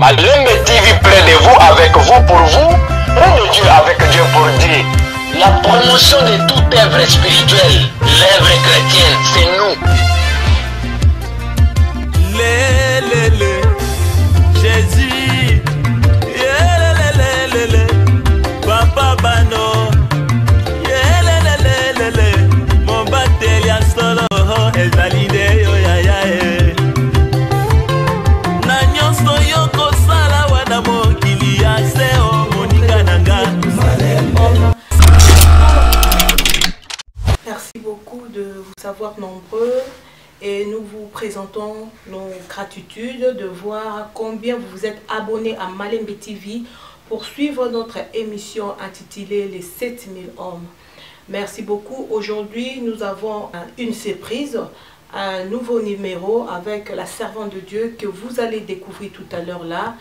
Malembe TV près de vous, avec vous, pour vous. Près de Dieu, avec Dieu, pour Dieu. La promotion de toute œuvre spirituelle, l'œuvre chrétienne, c'est nous. Jésus, Papa Bano, mon bâtel ya solo, ezalide yo ya ya e. Na nyonso yo kosala wana mokili ya seo moninga nanga. Merci beaucoup de vous savoir nombreux. Et nous vous présentons nos gratitudes de voir combien vous vous êtes abonnés à Malembe TV pour suivre notre émission intitulée Les 7000 hommes. Merci beaucoup. Aujourd'hui, nous avons une surprise, un nouveau numéro avec la servante de Dieu que vous allez découvrir tout à l'heure là.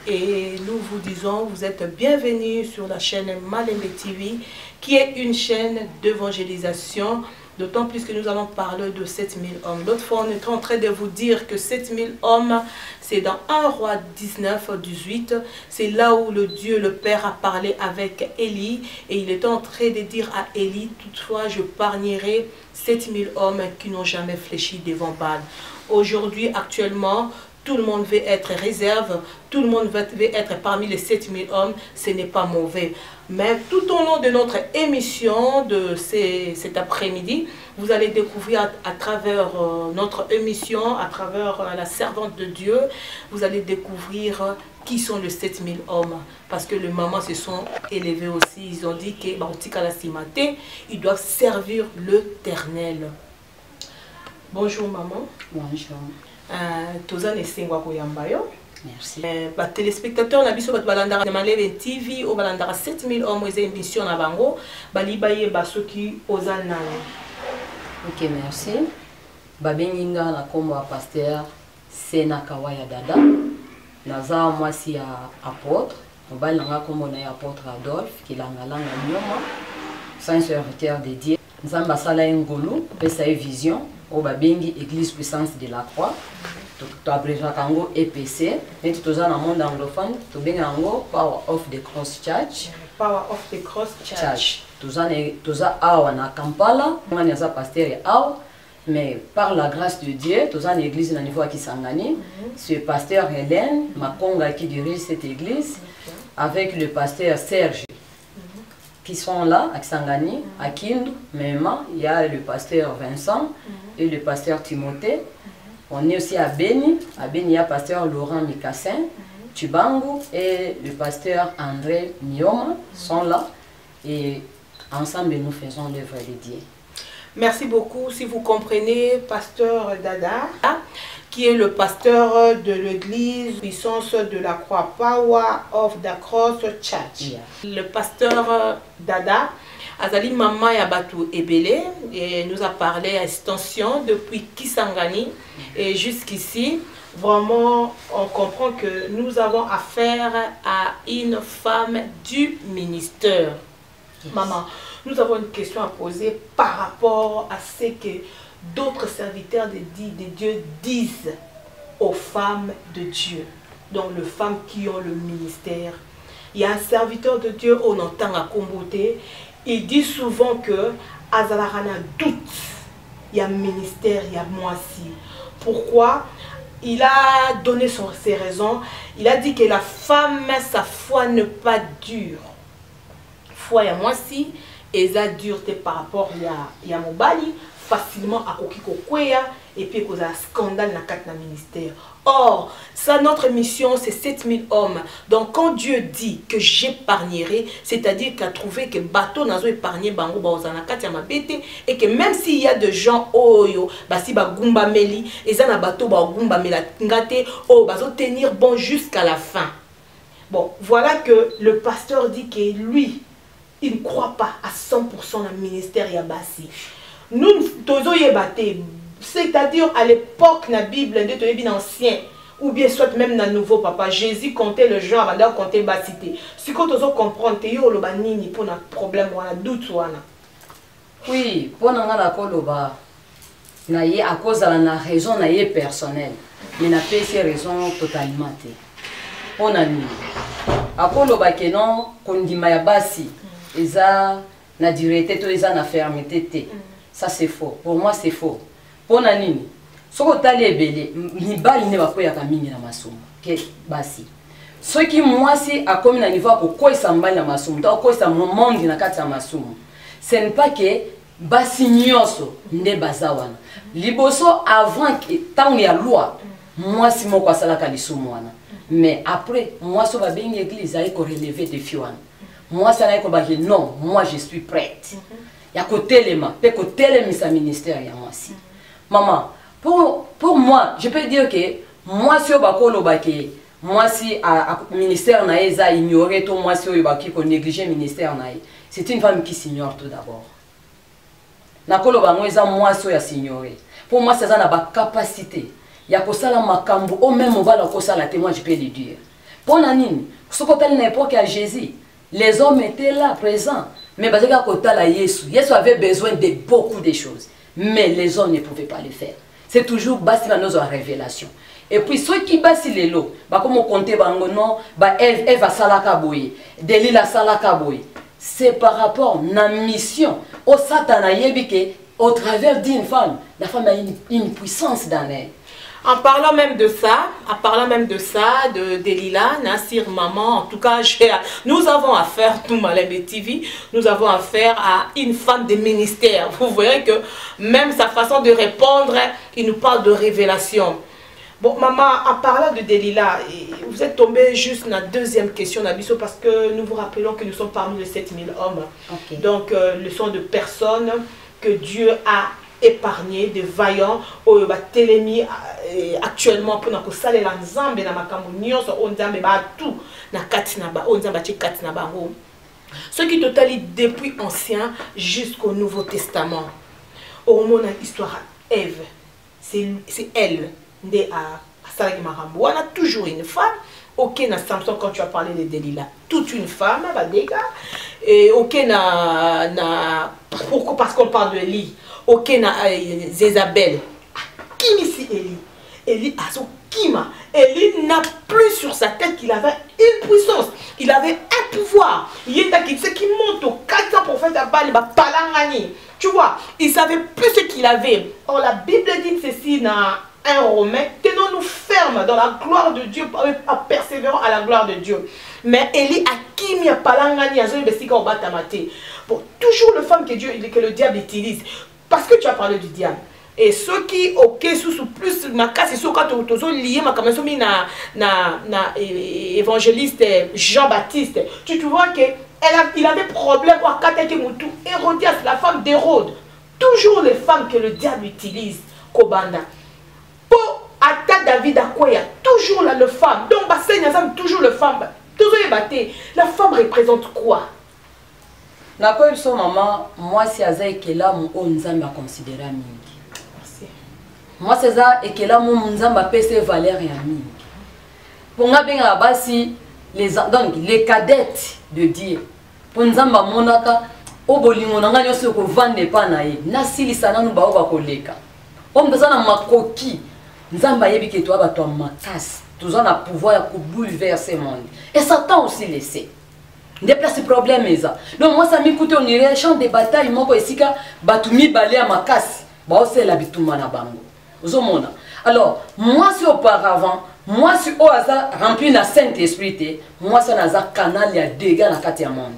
Et nous vous disons, vous êtes bienvenus sur la chaîne Malembe TV, qui est une chaîne d'évangélisation. D'autant plus que nous allons parler de 7000 hommes. L'autre fois, on était en train de vous dire que 7000 hommes, c'est dans 1 Roi 19, 18. C'est là où le Dieu, le Père, a parlé avec Élie. Et il était en train de dire à Élie, toutefois, je pargnerai 7000 hommes qui n'ont jamais fléchi devant Baal. Aujourd'hui, actuellement, tout le monde veut être réserve, tout le monde veut être parmi les 7000 hommes, ce n'est pas mauvais. Mais tout au long de notre émission de cet après-midi, vous allez découvrir à travers notre émission, à travers la servante de Dieu, vous allez découvrir qui sont les 7000 hommes. Parce que les mamans se sont élevées aussi, ils ont dit qu'ils doivent servir l'Éternel. Bonjour maman. Bonjour. Merci. Téléspectateurs, na biso bat balandara Malembe TV au balandara 7000 hommes aux émissions na bango bali baye basoki ozana. Ok, merci. Babenginga na kombo a pasteur Sena Kawaya Dada. Naza mwasi ya apôtre. Mobali nanga kombo na apôtre Adolphe Kilangalanga Nyoma. Saint serviteur de Dieu. Nzamba sala ngolu pesa vision au babengi église puissance de la croix. Tu abrèges Kango EPC, mais tu es dans le monde anglophone, tu es Power of the Cross Church. Power of the Cross Church. Tu es à Kampala, tu es pasteur à mais par la grâce de Dieu, tu es dans l'église au niveau à Kisangani. C'est le pasteur Hélène Makonga qui dirige cette église avec le pasteur Serge qui sont là à Kisangani, à Kindu, même il y a le pasteur Vincent et le pasteur Timothée. On est aussi à Beni. À Beni, il y a le pasteur Laurent Mikassin, Tubangu et le pasteur André Nyoma sont là. Et ensemble, nous faisons l'œuvre de Dieu. Merci beaucoup. Si vous comprenez, pasteur Dada, qui est le pasteur de l'église Puissance de la Croix, Power of the Cross Church. Yeah. Le pasteur Dada, Azali Maman Yabatou Ebele, et nous a parlé à extension depuis Kisangani et jusqu'ici. Vraiment, on comprend que nous avons affaire à une femme du ministère. Yes. Maman, nous avons une question à poser par rapport à ce que d'autres serviteurs de Dieu disent aux femmes de Dieu. Donc, les femmes qui ont le ministère. Il y a un serviteur de Dieu, on entend à Komboté. Il dit souvent que Azalarana doute, il y a ministère, il y a moisi. Pourquoi? Il a donné ses raisons. Il a dit que la femme, sa foi n'est pas dure. Foi, il y a moisi, et ça dureté par rapport à Mobali, facilement à Kokikokwea, et puis il y a un scandale dans le ministère. Or, ça, notre mission, c'est 7000 hommes. Donc, quand Dieu dit que j'épargnerai, c'est-à-dire qu'il a trouvé que le bateau n'a pas épargné, et que même s'il y a des gens, si bagumba meli, et ça, bateau bagumba melangate, tenir bon jusqu'à la fin. Bon, voilà que le pasteur dit que lui, il ne croit pas à 100% dans le ministère Yabassi. Nous, c'est-à-dire à l'époque, dans la Bible, ancien, ou bien soit même dans le nouveau papa, Jésus comptait le genre avant de compter Bassité. Ce que tu comprends, tu as pour un problème ou un doute. Oui, pour nous, à cause de la raison personnelle, mais n'a pas ces raisons totalement. pona nini akoloba ke non kondima ya basi eza na dureté to eza na fermeté te. Ça c'est faux. Pour moi c'est faux. Pona nini soko tali ebele mibali ne bakoyaka mingi na masomo ke basi soki mwasi akomi na niveau akokoisa mbali na masomo to akoisa monde na kati ya masomo ce n'est pas que basi nyonso nde baza wana liboso avant que tango ya loi mwasi moko asalaka lisumu wana mais après mwasi babengi église ayi ko relever défi wana mwasi anayi ko baki non moi je suis prête ya kotelema pe kotelemisa ministère ya mwasi maman. Pour moi, je peux dire que moi si moi si ministère naïza ignoré tout moi si qu'on néglige ministère naï, c'est une femme qui s'ignore tout d'abord. Nakolo bangoeza moi si s'ignorer. Pour moi c'est ça na ba capacité. Ya kosala makambo au même on va la kosala témoin je peux le dire. Pour nanine, ce qu'on appelle n'importe à Jésus, les hommes étaient là présents, mais parce que kotala Yesu, Yesu avait besoin de beaucoup de choses, mais les hommes ne pouvaient pas le faire. C'est toujours basi na nos révélation. Et puis ceux qui basi lelo, ba comme on compte bango non, ba Eve salaka boye, Delila salaka boye. C'est par rapport na mission au Satan yebike au travers d'une femme, la femme a une puissance dans elle. En parlant même de ça, de Delila, Nassir, maman, en tout cas, nous avons affaire, nous, Malem TV, nous avons affaire à une femme de ministère. Vous voyez que même sa façon de répondre, il nous parle de révélation. Bon, maman, en parlant de Delila, vous êtes tombé juste dans la deuxième question, Nabiso, parce que nous vous rappelons que nous sommes parmi les 7000 hommes. Okay. Donc, le sont de personnes que Dieu a épargné, de vaillants, télémi actuellement pour nous saler la nzambe na makambo nyonso onzambe ba tout na katina ba onzamba ti katina ba ho. Ce qui totalise depuis ancien jusqu'au Nouveau Testament. Au moment de l'histoire Ève, c'est elle nde a salaki makambo. On a toujours une femme. Ok na Samson quand tu as parlé de Delila, toute une femme ba dega et ok na pourquoi parce qu'on parle de Élie. Ok na Zézabel. Qui ici Élie? Élie a son kima. Élie n'a plus sur sa tête qu'il avait une puissance. Il avait un pouvoir. Il y a ce qui monte au 400 prophètes à Bali, palangani. Tu vois, il savait plus ce qu'il avait. Or la Bible dit ceci dans 1 Romain, tenons-nous fermes dans la gloire de Dieu, persévérant à la gloire de Dieu. Mais Élie a kimi a palangani a zoé besika au batamate. Bon, toujours le femme que le diable utilise. Parce que tu as parlé du diable. Et ceux qui, ok, sous plus, ma casse, c'est quand tu as lié ma caméra, na évangéliste Jean-Baptiste, tu vois qu'il avait problème à Kateke Moutou, Hérodias, la femme d'Hérode. Toujours les femmes que le diable utilise, Kobanda. Pour attaquer David à quoi il y a toujours là le femme. Donc, toujours le femme. Toujours les battés. La femme représente quoi? Na quoi so maman, moi si azaï que là mon onzamba considéra mingi. Moi c'est ça et que là mon onzamba pèse valeur ya mingi. Pour nga benga basi donc les cadettes de Dieu. Pour nzamba monaka o bolingo nanga nyoso ko vande pa na ye. Na silisa nanu ba o ba koleka. On besoin na makoki. Nzamba yebi que toi ba toi makasi. Tous on a pouvoir pour bouleverser le monde. Et Satan aussi laissé. Déplace le problème ça. Donc moi ça m'écoute on irait champ de bataille moko esika batumi balé à makasi. Ba ose la bituma na bango. Ozomona. Alors moi si auparavant, moi si au hasard rempli na Saint-Esprit, moi ça na za canal ya dégâts na kati ya monde.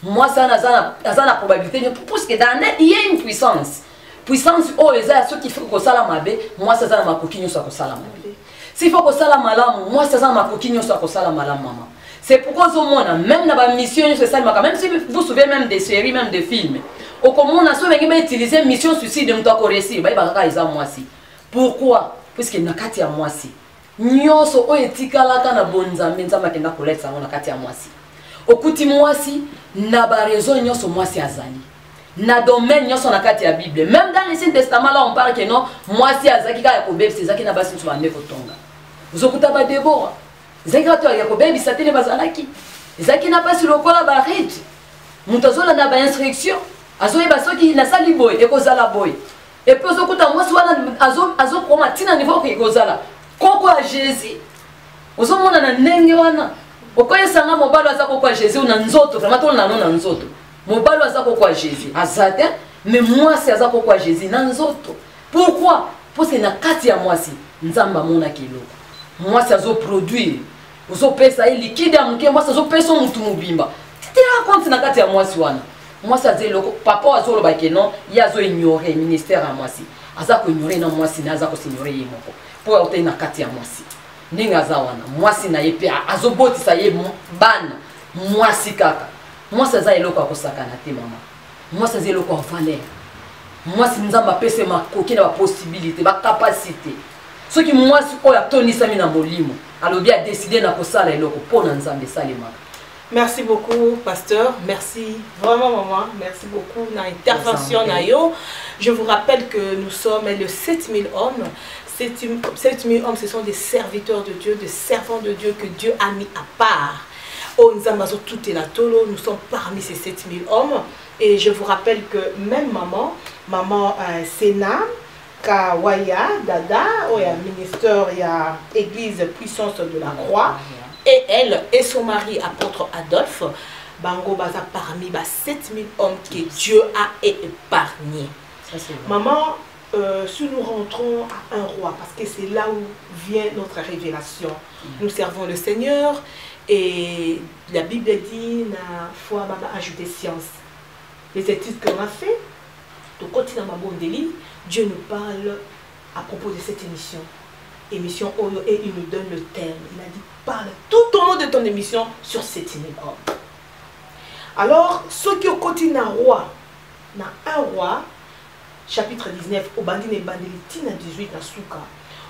Moi ça na za na probabilité parce que dans il y a une puissance. Puissance au eza ceux qui font ko sala mabe, moi ça na makokinyo sa ko sala mabe. S'il faut ko sala malamu, moi ça na makokinyo sa ko sala malamu maman. C'est pourquoi au monde, même dans la mission, même si vous vous souvenez même des séries, même des films, au commun, on a utilisé mission suicide de m'toko récit, pourquoi? Parce qu'il n'y a qu'à dire moi si. Nous sommes etika la kana bonza, menza makenda collecte ça on a qu'à dire moi si. Au kuti moi si, n'a pas raison nous sommes moi si azali. Na domaine nous sommes na kati ya Bible. Même dans l'Ancien Testament là on parle que non, moi si azaki ka yakobe c'est ça qui n'a pas si tu vas neuf tonga. Vous okuta ba Déborah. Zekato yakobe bisatele bazalaki. Zaki n'a pas sur le kola barit. Mutazola na ba instruction. Azoye basoki na sali boy e kozala boy. Et puis okuta moi soit azo koma tina niveau ko kozala. Koko a Jésus. ozomona na ndenge wana okoyesanga mobali aza kokwa Jésus na nzoto vraiment tolona na nzoto mobali aza kokwa Jésus azate mais mwasi aza kokwa Jésus na nzoto. Pourquoi? Parce que na kati ya mwasi nzamba mona kiloko mwasi azo produire ozo pesa ili liquide ya mke mwasi azo pesa mutu mubimba tu te rends compte na kati ya mwasi wana mwasi azeloko papa azo loba ke non ya zo ignorer ministère ya mwasi aza ko ignorer na mwasi na aza ko signorer ye moko po ote na kati ya mwasi ndinga aza wana mwasi na ye pe azo botisa ye bana mwasi kaka mwasi aza eloko akosakana te mama mwasi aza eloko ya valeur mwasi nzamba pese makoki na ba possibilité ba capacité soki mwasi oyo atonisami na molimo alobi a décidé na kosala eloko pona nzambe salemaka. Merci beaucoup, pasteur. Merci vraiment, maman. Merci beaucoup pour l'intervention. Je vous rappelle que nous sommes le 7000 hommes. 7000 hommes, ce sont des serviteurs de Dieu, des servants de Dieu que Dieu a mis à part. Nous sommes parmi ces 7000 hommes. Et je vous rappelle que même maman Sena, Kawaya, Dada, il y a ministère, il y a Église Puissance de la Croix. Et elle et son mari, apôtre Adolphe, Bango Baza parmi 7000 hommes que Dieu a épargnés. Maman, si nous rentrons à un roi, parce que c'est là où vient notre révélation, nous servons le Seigneur et la Bible dit, na foi baba ajouter science. Les études qu'on a fait, de continuer à Mabondeli, Dieu nous parle à propos de cette émission. Émission Oyo et il nous donne le thème. Il a dit parle tout au long de ton émission sur 7000 hommes. Alors, ceux qui ont continué un roi, chapitre 19, au Bandine Bandelitina 18, na Souka,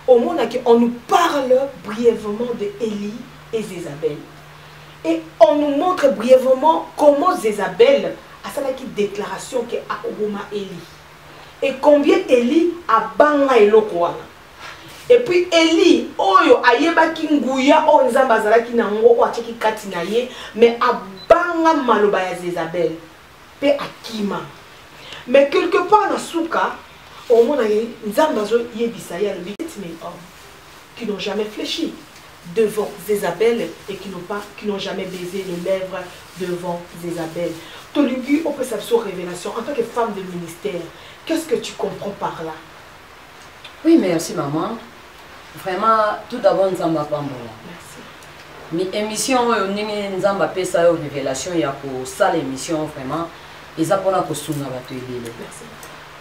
au monde on nous parle brièvement de Élie et Zézabel. Et on nous montre brièvement comment Zézabel a fait la déclaration que a Obama Élie. Et combien Élie a banga elokwana. Et puis Eli oyo ayeba kinguya o nzamba zalaki na ngo o atiki kati na ye mais abanga maloba ya Zézabel pe akima. Mais quelque part na Souka au mona nzamba zo yebisa ya le 7000 hommes qui n'ont jamais fléchi devant Zézabel et qui n'ont jamais baisé les lèvres devant Zézabel. Tolugu on peut savoir révélation en tant que femme de ministère. Qu'est-ce que tu comprends par là? Oui, merci maman. Vraiment, tout d'abord, Nzamba Pambola. Merci. Mais émission, Nzamba Pesa révélation, il y a pour ça l'émission, vraiment, ils apprennent à sunga Batuebele.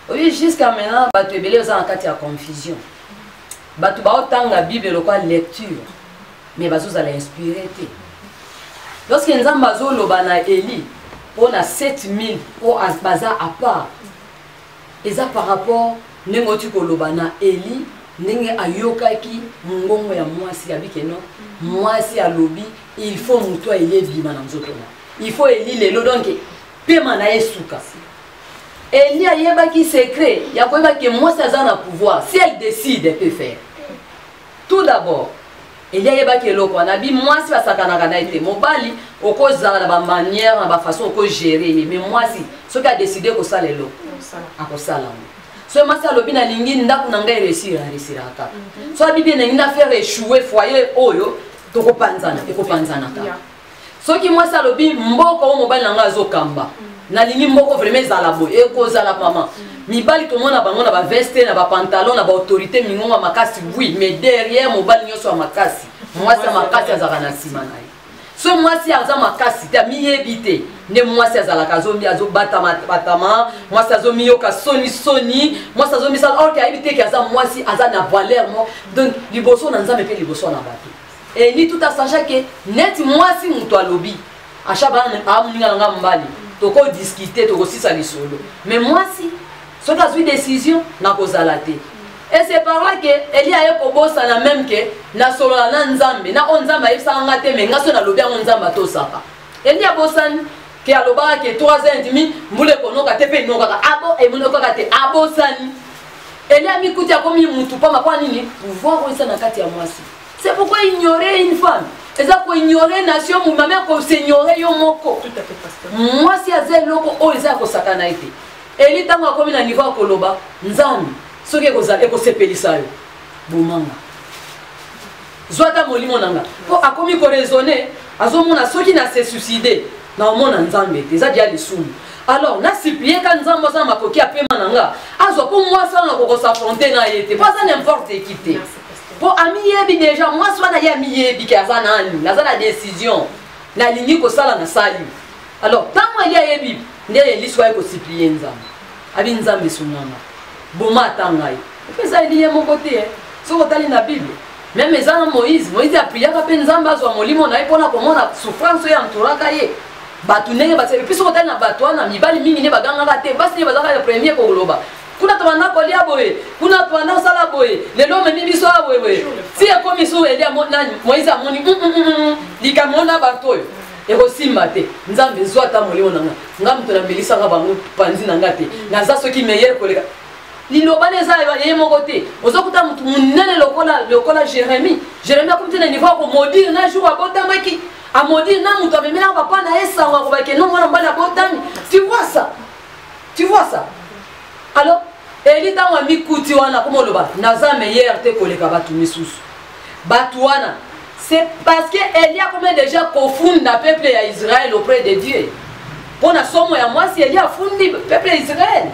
Oui, jusqu'à maintenant, Batuebele, ils ont en confusion. Batu ba autant la Bible, le quoi lecture, mais Bazou allait inspirer. Lorsque Nzamba Zo Lobana Eli, on a 7000 pour Baza à part, ils ont par rapport Nengotu Kolobana Eli. Nenge ayokaki mungongo ya mwasi abike no mwasi alobi il faut muto elebi mana nzoto na il faut eli lelo donc pema na esuka Eli ayebaki secret ya koyeba que mwasi azana pouvoir si elle décide peut faire tout d'abord Eli ayebaki eloko na bi mwasi basakana na ete mobali okozala na ba manière na ba façon oko gérer mais mwasi soki a décidé ko sala eloko akosala so masi alobi na lingi ndaku na ngai resira kaka so bibi na ngi faire échouer foyer oyo tokopanzana ekopanzana kaka soki mwasi alobi mboko o mobali na ngai azokamba na lingi mboko vraiment ezala boye ekozala mama mibali tomona bango na ba veste na ba pantalon na ba autorité mingonga makasi oui mais derrière mobali nyoso ya makasi mwasi ya makasi azaka na sima na ye so mwasi aza makasi ta miyebite ne mwasi azalaka azombi batama mwasi azomi yoka soni mwasi azomi sala or ke ayebite ke aza mwasi aza na valeur mo donc liboso na nzambe pe liboso na bato et ni tout à sachant que net mwasi muto alobi achaba amuninga nga mbali toko discuter toko sisa lisolo mais mwasi soki azwi décision na kozala te. Et c'est par là que Eli a kobosa na même que na solo na nzambe na onzamba yebisanga te mais ngaso na lobi nzamba to saka. Eli a bosan ke aloba ke 3h30 mbule konoka te pe noka abo e munoka te abosani. Eli a mikuti akomi mutu pa makwa nini pouvoir ko na kati ya mwasi. C'est pourquoi ignorer une femme. Et ça pour ignorer nation mu mama ko s'ignorer yo moko. Tout à fait pasteur. Mwasi azel loko o eza ko sakana ite. Eli tango akomi na niveau koloba nzambe. Ce qui est sepelisa yo bomanga zwata molimo nanga po akomi ko raisonner azomona soki na se suicider na omona nzambe te za dia lisumu alors na supplier ka nzambe sa makoki apema nanga azwa po moi ça na ko s'affronter na yete pas ça n'importe qui te po ami yebi déjà moi soit na ya mi yebi ka za nani na za la décision na lingi ko sala na sali alors tant moi ya yebi ndele liswa ko supplier nzambe abi nzambe sunanga boma tangai pe ça lié mon côté so ko tali na bible même ezana Moïse a prié ka pe nzambe azwa molimo na ipona komona souffrance ya nturaka ye batu ndenge batse puis so ko tali na batu na mibali mingi ne baganga ka te basi bazaka le premier ko loba kuna twana kolia boye kuna twana sala boye lelo memi biso boye si akomi so eli amona Moïse amoni likamona batoyo eko simba te nzambe zwata molimo nanga ngam to na melisa ka bango panzi nanga te naza soki meilleur koleka liloba neza ye moko te ozokuta mutu munene lokola Jérémie akomite na niveau ko modire na jour abotamaki a modire na mutu amemela papa na esanga ko bake no mwana mbala botami tu vois ça alors eli tango mikuti wana komo loba naza meilleur te koleka batu misusu batu wana c'est parce que Elia comme déjà confunda peuple ya Israël auprès de Dieu pour na somo ya moi si Elia fundi peuple ya Israël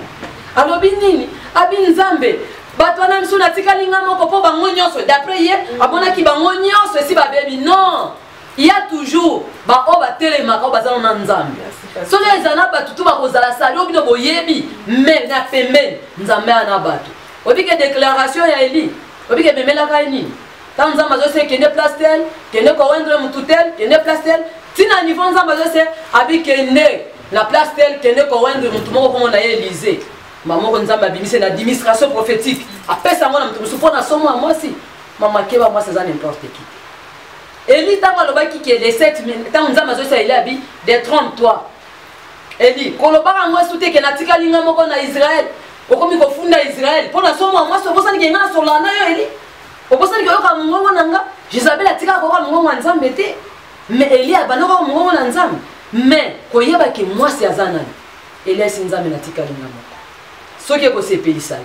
alors binini abi nzambe bato wana misu na tikalinga moko po bango nyonso d'après ye abona ki bango nyonso si ba bebi non il y a toujours ba o ba telemaka o bazana na nzambe so les ana bato to ba kozala sali obino boyebi mais na pembeni nzambe ana bato obike déclaration ya Eli obike memela ka nini tant nzambe azose kende place tel kende ko wendre mututel kende place tel tina niveau nzambe azose abike ne la place tel kende ko wendre mutu moko komo na Élysée maman ko nzambe abimise na administration prophétique apesa ngona mutu musu pona somo moi si mama keba moi ça n'importe qui Eli tango lobaki ke les 7 tant nzambe azose Eli abi de 33 Eli kolobaka ngo sute ke natika linga moko na Israël okomi ko funda Israël pona somo moi so bosani ke ngana solana yo Eli obosani ke yoka mungongo nanga Jezabel atika ko ka mungongo nzambe te mais Eli abana ko mungongo na nzambe mais ko yeba ke moi si azanani Eli nzambe natika linga moko soki ko sepelisa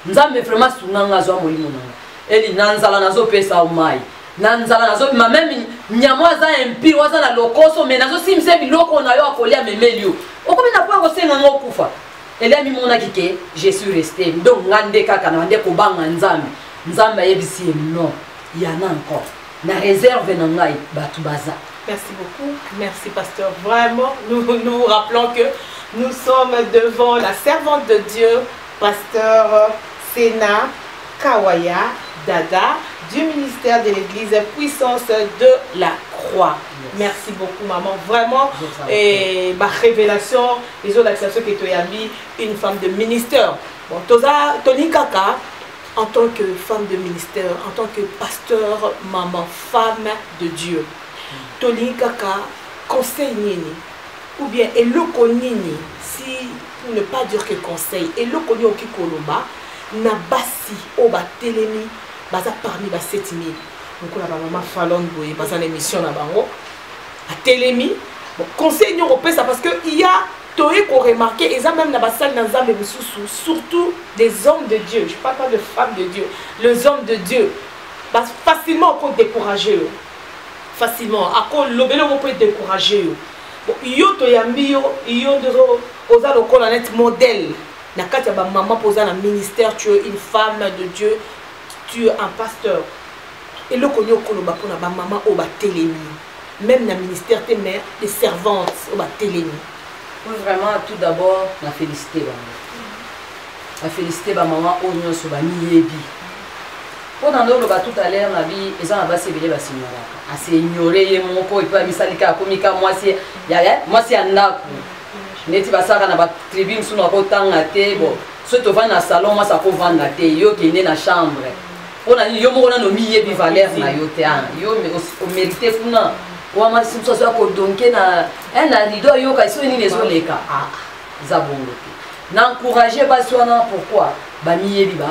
nzambe vraiment sunanga zwa molimo nanga Eli nanzala nazo pesa omai nanzala nazo même nyamwa za empire waza na lokoso mais nazo simse biloko na yo akolia memelio okomi na kwa ko senga ngokufa Eli ami mona kike je suis resté donc ngande kaka na ndeko banga nzambe yebisi non il y en a encore na réserve na ngai batu baza. Merci beaucoup, merci pasteur. Vraiment, nous rappelons que nous sommes devant la servante de Dieu, pasteur Sena Kawaya Dada, du ministère de l'Église Puissance de la Croix. Yes. Merci beaucoup, maman. Vraiment, et ma révélation, les autres actions que tu as mis, une femme de ministère. Bon, Tony Kaka, en tant que femme de ministère, en tant que pasteur, maman, femme de Dieu. Tony Kaka, conseil nini, ou bien eloko nini, si pour ne pas dire que conseil, eloko nini oki koloba, na basi oba telemi, baza parmi ba 7000. Donc on a maman Fallon boye, baza l'émission na bango, a telemi. Bon, conseil nini on ça parce que il y a Toé qu'on remarque, et ça même dans la salle surtout des hommes de Dieu, je ne parle pas de femmes de Dieu, les hommes de Dieu, parce facilement on peut décourager. Facilement, à quoi l'obélo on peut décourager. Yo to yambi yo oza lokola net modèle. Na kati ba maman posa na ministère, tu es une femme de Dieu, tu es un pasteur. Et le konyo koloba pona ba maman o ba telemi. Même na ministère tes mères, les servantes o ba telemi. Vraiment, tout d'abord, la félicité. La félicité, maman, au nom de Yebi. Pendant tout à l'heure, ma vie, ils ont abassé les bâtiments. Assez ignoré, mon corps, il peut avoir misalika, komika, moi c'est un arbre. Neti basaka na ba tribune sous na kotanga te bon. Soto va na salon, moi ça ko vendre te yo qui est na chambre. On a yo mo na no Yebi valeur na yo te an. Yo au mérité kuna. Wama simso so ko donke na na rido yo ka so ni lezo leka za bongo na encourager baswana pourquoi ba miyebi ba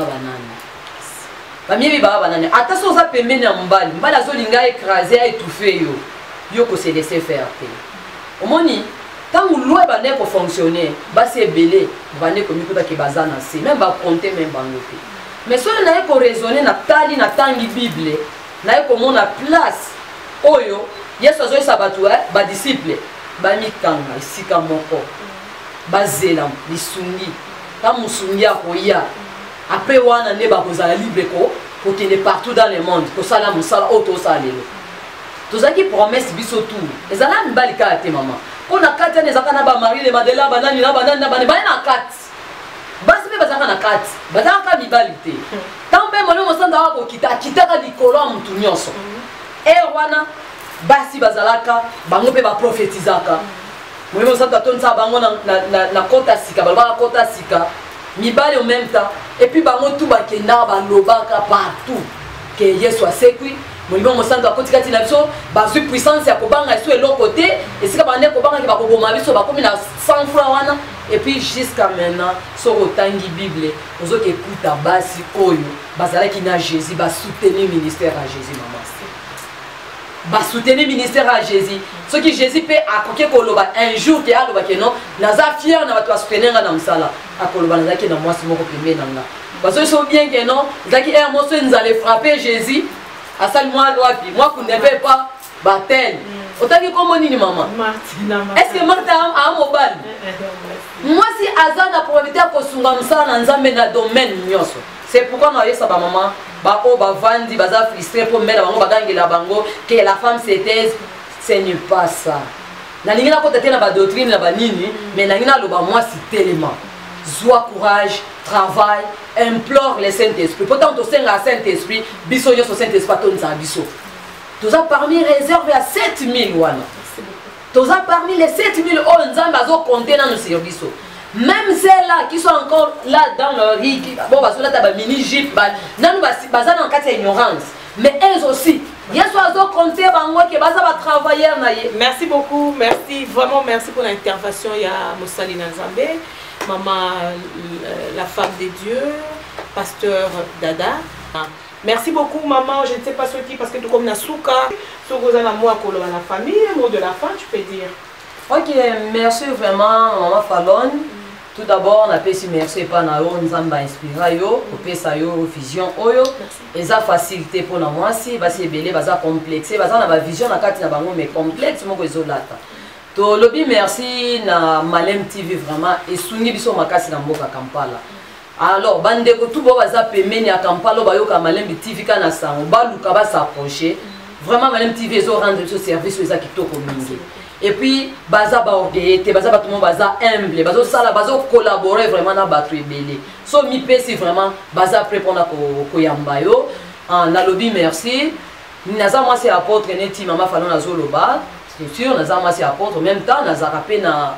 banani ata so za pembeni ya mbali zo linga écraser a étouffer yo ko se laisser faire te omoni tant loi ba ne ko fonctionner ba se belé ba ne ko mikuta ke bazana se même ba compter même bango te mais so na ko raisonner na tali na tangi bible naye komona place oyo Yesu azoyesa bato badisciple bamikanga esika moko bazela lisungi ta mosungi akoya apres wana nde bakozala libre kokende partout dans le monde kosala mosala oyo tosala lelo tozalaki promesse biso tout ezala mibali kaka te mama mpo na kati wana ezalaka na bamari le madela banani na banani na bane baye na kati basi mpe bazalaka na kati bazalaka mibali te ntango mpe molimo mosanza awa kokita akitaka likolo ya motu nyonso wana basi bazalaka bango mpe baprofetizaka molimo mosanza atonisa bango na kota sika balobaka kota sika mibali au même temps et puis bango tout bakenda balobaka partout que Yesu asekwi molimo mosanza akotikati na biso bazwi puissance ya kobanga eso eloko te esika bande kobanga ke bakoboma biso bakomi na 100 francs wana et puis jusqu'à maintenant soko tangi Bible ozoke kuta basi oyo bazalaki na Jésus ba soutenir ministère à Jésus maman ba soutenir ministère à Jésus ce qui Jésus peut akoke koloba un jour ke aloba ke non naza fier na bato ba soutenir na msala akoloba nazaki na mwasi moko pembe nanga parce que so bien que non zaki un mot so nous allait frapper Jésus à ça moi wapi moi qu'on ne peut pas batel otaki comme nini maman est-ce que Martha a mobile moi si azana probabilité ko sunga msala na nzambe na domaine nyonso c'est pourquoi na yesa ba maman ba o ba vandi baza frustré pour mettre bango bagangela bango que la femme se taise ce n'est pas ça na lingina ko tete na ba doctrine na ba nini mais na ngina loba moi si tellement joie courage travail implore le Saint-Esprit pourtant to senga Saint-Esprit biso yo so Saint-Esprit to nza biso toza parmi réservé à 7000 wana toza parmi les 7000 o nzamba zo compter na nos services même celles-là qui sont encore là dans leur riz, bon, parce que là, tu as mini jeep, non, bazan en cas d'ignorance, mais elles aussi. Merci beaucoup, merci, vraiment merci pour l'intervention. Il y a Moussalina Nzambe, maman, la femme de Dieu, pasteur Dada. Merci beaucoup, maman. Je ne sais pas ce qui, parce que tout comme Nasuka, sur la famille, mot de la fin, tu peux dire. Ok, merci vraiment, maman Fallon. Tout d'abord, on a fait merci pas na yo nzamba inspira yo, kopesa yo vision oyo. Eza facilité pour na moi si basi belé baza complexé, baza na ba vision na kati na bango mais complexe moko ezolata. To lobi merci na Malem TV vraiment et sungi biso makasi na mboka Kampala. Alors bande ko tout bo baza pemeni ya Kampala ba yo ka Malem TV kana sango ba luka ba s'approcher. Vraiment Malem TV ezo rendre ce service eza kitoko mingi. Et puis baza ba orgueillité baza ba tout le monde baza humble bazo sala bazo collaborer vraiment na battre belé so mi pesi vraiment baza prêt pour na ko yamba yo na lobby merci naza moi c'est apôtre neti mama Fallon na zoloba c'est sûr naza moi c'est apôtre en même temps naza rapé na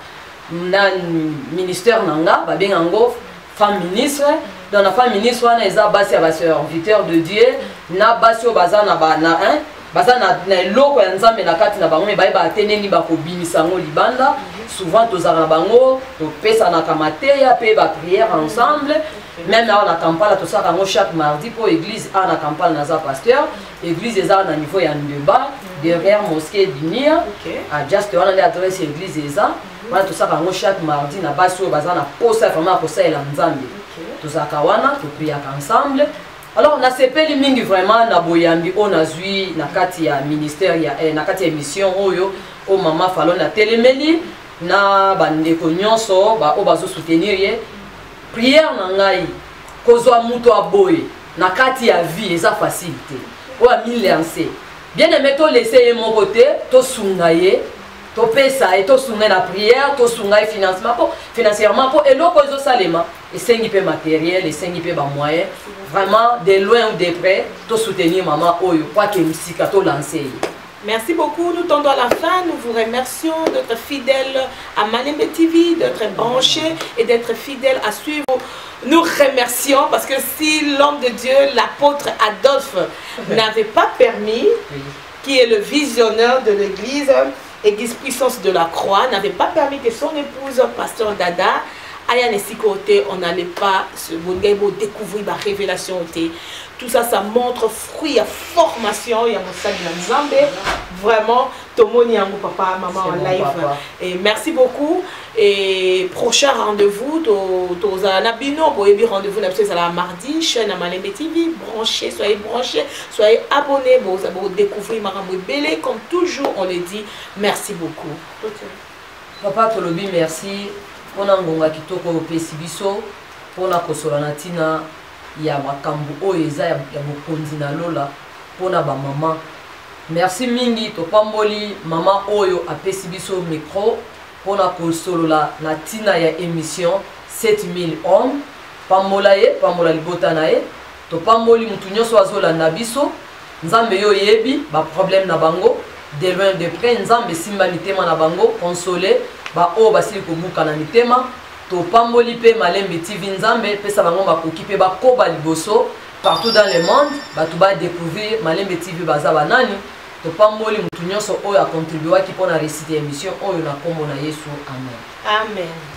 ministère nanga ba bengango femme ministre dans la femme ministre na eza basi ya ba serviteur de Dieu na basi o baza na ba na hein baza na loko ya nzambe na kati na bango me baye bateneni bakobimisa ngo libanda souvent tozala bango topesa na kamateya pe ba prière ensemble même na Kampala tosaka ngo chaque mardi pour église na Kampala naza pasteur église eza na niveau ya Ndeba derrière mosquée d'Unir à just wana le adresse église eza wana tosaka ngo chaque mardi na basi o baza na posa vraiment posa ela nzambe tozaka wana to prier ensemble. Alors, on a sepeli mingi vraiment na boyambi on a zui na kati ya ministère ya na kati ya mission oyo o mama Fallon na telemeli na bandeko nyonso ba o bazo soutenir ye prière na ngai kozwa muto aboye na kati ya vie eza facilité o a mi lancer bien aimé to laisser mon côté to sunga ye to pesa et to sunga na prière to sunga financement pour financièrement pour eloko ezo salema et sengi pe matériel et sengi pe ba moyen vraiment de loin ou de près to soutenir maman oyo quoi que musika to lancer. Merci beaucoup, nous tendons à la fin, nous vous remercions d'être fidèles à Malem TV, d'être branchés et d'être fidèles à suivre. Nous remercions parce que si l'homme de Dieu, l'apôtre Adolphe, n'avait pas permis, qui est le visionneur de l'église, Église Puissance de la Croix, n'avait pas permis que son épouse, pasteur Dada, aya ne côté on n'allait pas se découvrir la révélation. Tout ça, ça montre fruit à formation. Il y a mon sac de Nzambe. Vraiment, Tomoni Yango papa, maman en live. Et merci beaucoup. Et prochain rendez-vous, rendez-vous la mardi, chaîne à Malembe TV. Branchez, soyez branchés, soyez abonnés. Vous allez découvrir Marambo Belé. Comme toujours, on le dit. Merci beaucoup. Papa Tolobi, merci. On a ngonga kitoko pesibiso. On a kosolanatina. Ya makambu oyo eza ya bokonzi na lola pona ba mama. Merci mingi to pamboli mama oyo apesi biso micro pona kosolola na tina ya émission 7000 hommes. Pambola libota na ye to pamboli mutu nyonso azolanda biso. Nzambe yo yebi ba problème na bango de loin de près. Nzambe simba mitema na bango consoler ba o basili kobuka na mitema. To pamboli pe Malembe TV Nzambe pesa bango makoki pe bakoba liboso partout dans le monde batu ba découvrir Malembe TV baza banani. To pamboli mutu nyonso oyo a contribuer ki pona réciter émission oyo na kombo na Yesu. Amen. Amen.